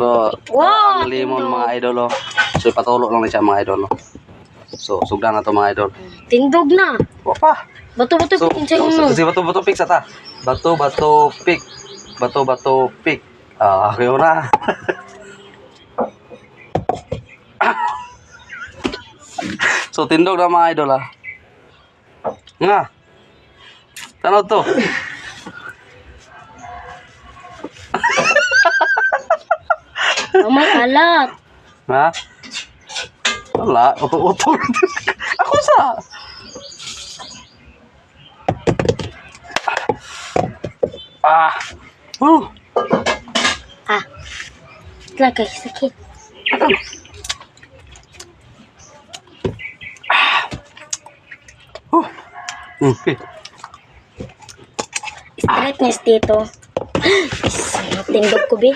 So, Wow, ang limon tindog. mga idol oh. So ipatulo lang na siya mga idol oh. So sugdan na to mga idol. Tindog na. Wa pa. Bato-bato So, pikin siya mo. kasi bato-bato pick sa ta. Bato-bato pick. Bato-bato pick. Ah, kayo na. So tindog na mga idol ah. Nga. Tanaw to. Mama kalat. Ha? Wala. Utol. Ako sa. Ah. Ah. Lagay sakit. Okay. Straight ni dito. Tindog ko be.